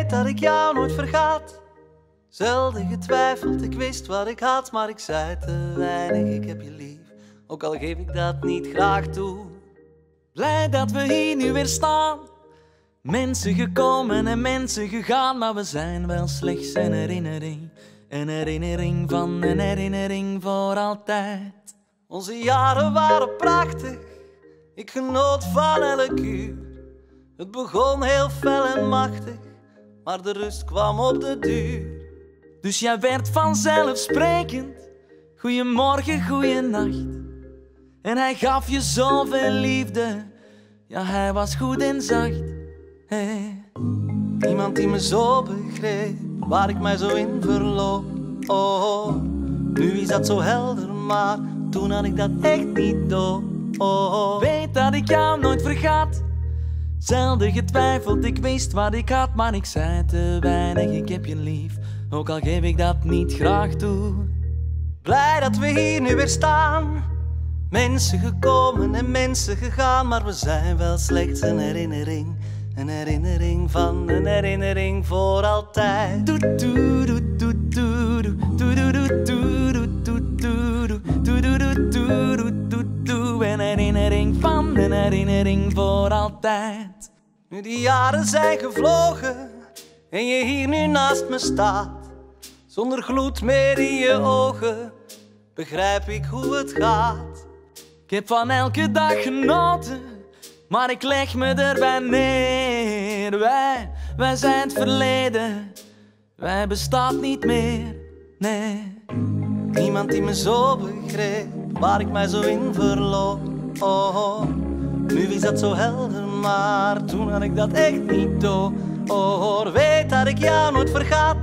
weet dat ik jou nooit vergaat. Zelden getwijfeld, ik wist wat ik had, maar ik zei te weinig, ik heb je lief. Ook al geef ik dat niet graag toe. Blij dat we hier nu weer staan. Mensen gekomen en mensen gegaan, maar we zijn wel slechts een herinnering. Een herinnering van een herinnering voor altijd. Onze jaren waren prachtig, ik genoot van elk uur. Het begon heel fel en machtig, maar de rust kwam op de duur. Dus jij werd vanzelfsprekend, goeiemorgen, goeienacht. En hij gaf je zoveel liefde, ja hij was goed en zacht. Hey. Niemand die me zo begreep, waar ik mij zo in verloop. Oh, nu is dat zo helder, maar toen had ik dat echt niet door. Oh, weet dat ik jou nooit vergaat. Zelden getwijfeld, ik wist wat ik had, maar ik zei te weinig, ik heb je lief. Ook al geef ik dat niet graag toe. Blij dat we hier nu weer staan. Mensen gekomen en mensen gegaan, maar we zijn wel slechts een herinnering. Een herinnering van een herinnering voor altijd. Een herinnering van een herinnering voor altijd. Nu die jaren zijn gevlogen en je hier nu naast me staat, zonder gloed meer in je ogen, begrijp ik hoe het gaat. Ik heb van elke dag genoten, maar ik leg me erbij neer. Wij zijn het verleden, wij bestaan niet meer, nee. Niemand die me zo begreep, waar ik mij zo in verloop. Oh, nu is dat zo helder, maar toen had ik dat echt niet door. Oh, weet dat ik jou nooit vergaat.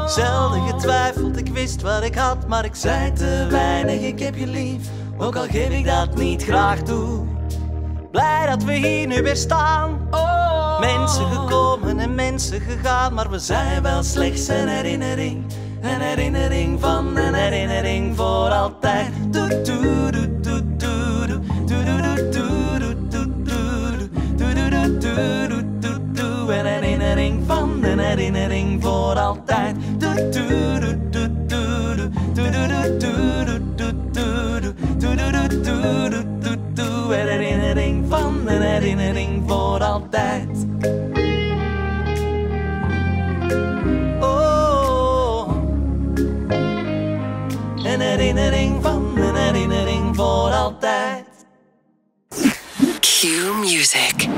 Zelden getwijfeld, ik wist wat ik had, maar ik zei te weinig, ik heb je lief. Ook al geef ik dat niet graag toe. Blij dat we hier nu weer staan. Mensen gekomen en mensen gegaan, maar we zijn wel slechts een herinnering. Een herinnering van een herinnering voor altijd. Een herinnering van een herinnering voor altijd. Een herinnering van een herinnering voor altijd. Oh, een herinnering van een herinnering voor altijd. Q Music.